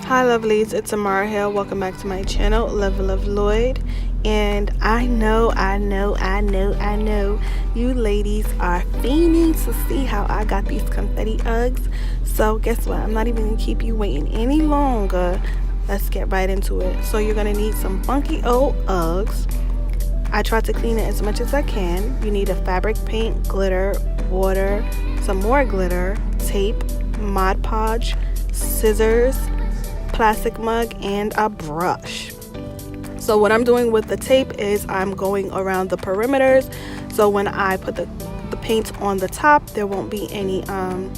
Hi lovelies, it's Amara Hill. Welcome back to my channel, Level of Lloyd. And I know you ladies are fiending to see how I got these confetti Uggs. So guess what? I'm not even gonna keep you waiting any longer. Let's get right into it. So you're gonna need some funky old Uggs. I tried to clean it as much as I can. You need a fabric paint, glitter, water, some more glitter, tape, Mod Podge, scissors, plastic mug, and a brush. So what I'm doing with the tape is I'm going around the perimeters, so when I put the paint on the top there won't be any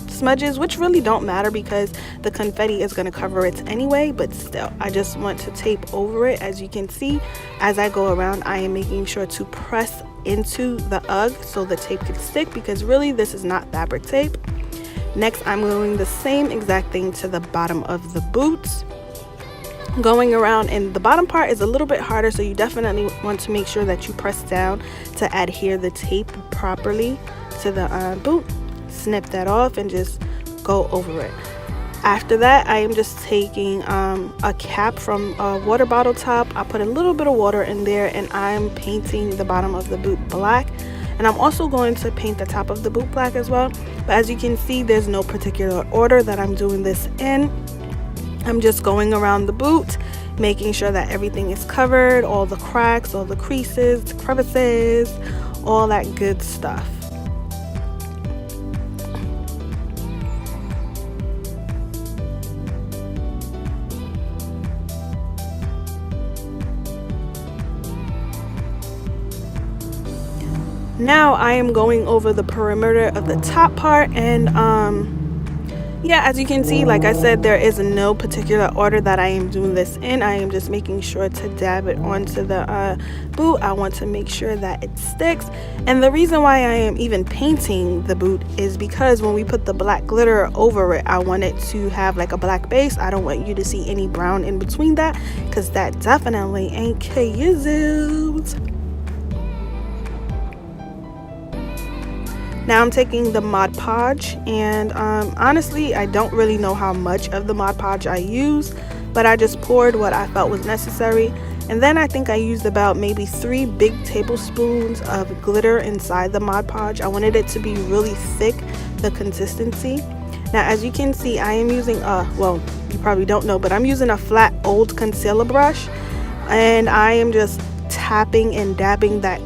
smudges, which really don't matter because the confetti is going to cover it anyway, but still I just want to tape over it. As you can see, as I go around I am making sure to press into the Ugg so the tape can stick, because really this is not fabric tape. Next, I'm doing the same exact thing to the bottom of the boots, going around, and the bottom part is a little bit harder, so you definitely want to make sure that you press down to adhere the tape properly to the boot. Snip that off and just go over it. After that, I am just taking a cap from a water bottle top. I put a little bit of water in there and I'm painting the bottom of the boot black. And I'm also going to paint the top of the boot black as well. But as you can see, there's no particular order that I'm doing this in. I'm just going around the boot, making sure that everything is covered, all the cracks, all the creases, the crevices, all that good stuff. Now I am going over the perimeter of the top part, and yeah, as you can see, like I said, there is no particular order that I am doing this in. I am just making sure to dab it onto the boot. I want to make sure that it sticks, and the reason why I am even painting the boot is because when we put the black glitter over it, I want it to have like a black base. I don't want you to see any brown in between that, because that definitely ain't cute. Now I'm taking the Mod Podge, and honestly I don't really know how much of the Mod Podge I use, but I just poured what I felt was necessary. And then I think I used about maybe 3 big tablespoons of glitter inside the Mod Podge. I wanted it to be really thick, the consistency. Now as you can see, I am using well, you probably don't know, but I'm using a flat old concealer brush, and I am just tapping and dabbing that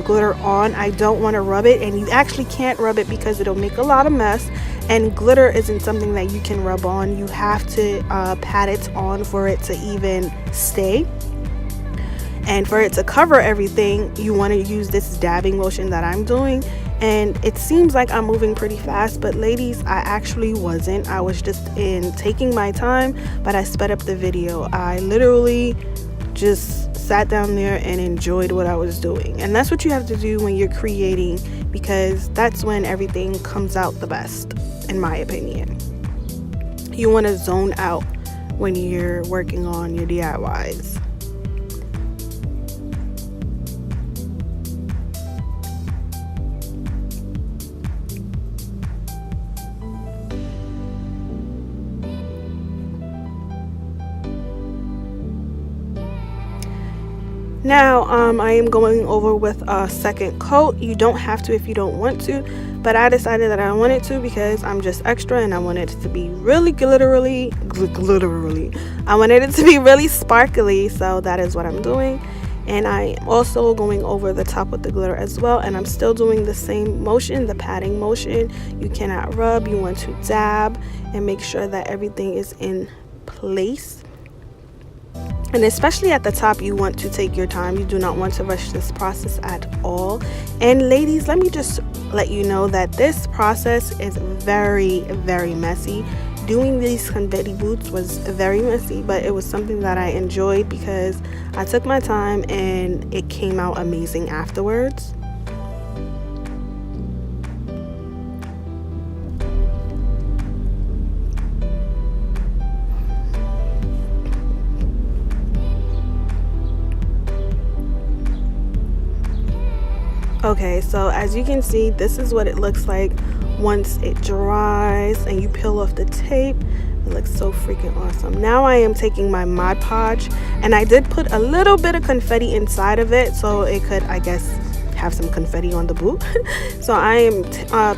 glitter on. I don't want to rub it, and you actually can't rub it because it'll make a lot of mess, and glitter isn't something that you can rub on. You have to pat it on for it to even stay, and for it to cover everything you want to use this dabbing motion that I'm doing. And it seems like I'm moving pretty fast, but ladies, I actually wasn't. I was just taking my time, but I sped up the video. I literally just sat down there and enjoyed what I was doing, and that's what you have to do when you're creating, because that's when everything comes out the best, in my opinion. You want to zone out when you're working on your DIYs. Now I am going over with a second coat. You don't have to if you don't want to, but I decided that I wanted to because I'm just extra and I wanted it to be really glittery. I wanted it to be really sparkly, so that is what I'm doing. And I am also going over the top with the glitter as well, and I'm still doing the same motion, the patting motion. You cannot rub, you want to dab and make sure that everything is in place. And especially at the top, you want to take your time. You do not want to rush this process at all. And ladies, let me just let you know that this process is very, very messy. Doing these confetti boots was very messy, but it was something that I enjoyed because I took my time and it came out amazing afterwards. Okay, so as you can see, this is what it looks like once it dries and you peel off the tape. It looks so freaking awesome. Now I am taking my Mod Podge, and I did put a little bit of confetti inside of it so it could, I guess, have some confetti on the boot. So I am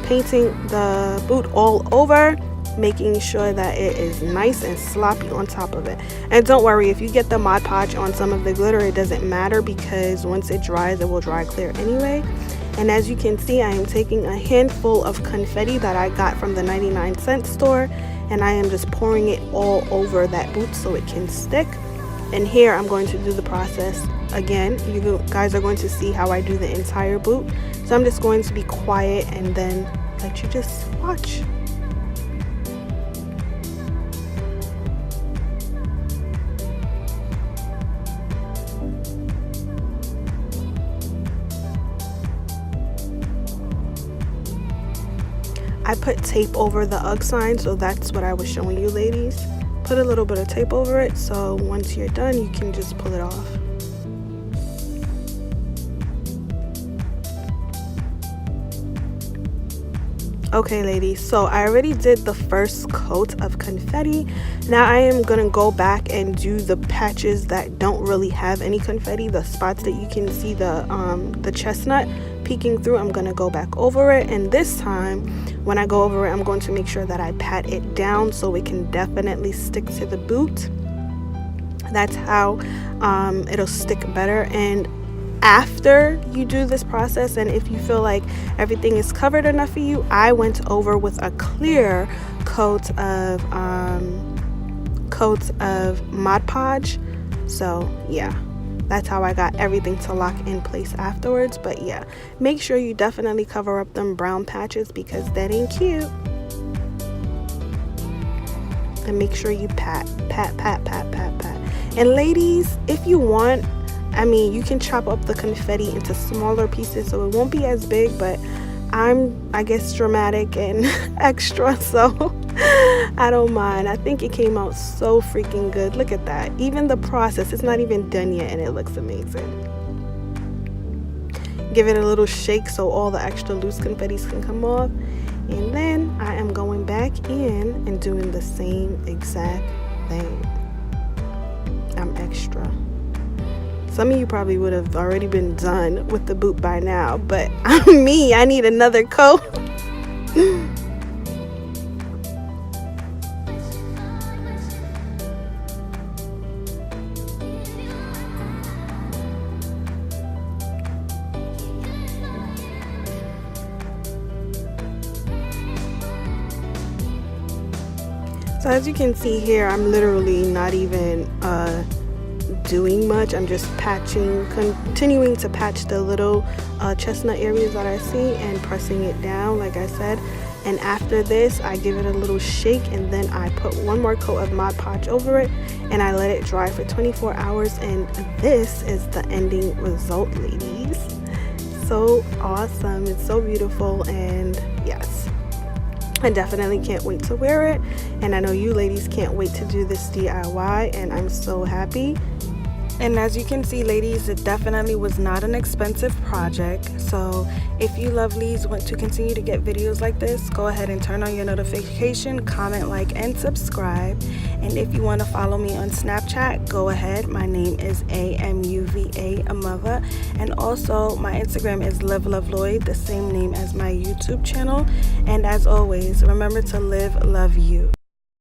painting the boot all over, making sure that it is nice and sloppy on top of it. And don't worry, if you get the Mod Podge on some of the glitter, it doesn't matter, because once it dries, it will dry clear anyway. And as you can see, I am taking a handful of confetti that I got from the 99-cent store, and I am just pouring it all over that boot so it can stick. And here I'm going to do the process again. You guys are going to see how I do the entire boot. So I'm just going to be quiet and then let you just watch. I put tape over the UGG sign, so that's what I was showing you, ladies. Put a little bit of tape over it, so once you're done, you can just pull it off. Okay, ladies, so I already did the first coat of confetti. Now I am gonna go back and do the patches that don't really have any confetti, the spots that you can see the chestnut peeking through. I'm gonna go back over it, and this time when I go over it, I'm going to make sure that I pat it down so it can definitely stick to the boot. That's how it'll stick better. And after you do this process, and if you feel like everything is covered enough for you, I went over with a clear coat of Mod Podge. So yeah, that's how I got everything to lock in place afterwards. But yeah, make sure you definitely cover up them brown patches, because that ain't cute. And make sure you pat. And ladies, if you want, I mean, you can chop up the confetti into smaller pieces so it won't be as big, but I'm, I guess, dramatic and extra, so I don't mind. I think it came out so freaking good. Look at that. Even the process, it's not even done yet, and it looks amazing. Give it a little shake so all the extra loose confettis can come off. And then I am going back in and doing the same exact thing. I'm extra. Some of you probably would have already been done with the boot by now, but me, I need another coat. So as you can see here, I'm literally not even doing much. I'm just patching, continuing to patch the little chestnut areas that I see and pressing it down, like I said. And after this, I give it a little shake, and then I put one more coat of Mod Podge over it, and I let it dry for 24 hours. And this is the ending result, ladies. So awesome. It's so beautiful, and yes, I definitely can't wait to wear it. And I know you ladies can't wait to do this DIY, and I'm so happy. And as you can see, ladies, it definitely was not an expensive project. So if you lovelies want to continue to get videos like this, go ahead and turn on your notification, comment, like, and subscribe. And if you want to follow me on Snapchat, go ahead. My name is AMUVA Amava. And also my Instagram is Live Love Lloyd, the same name as my YouTube channel. And as always, remember to live, love you.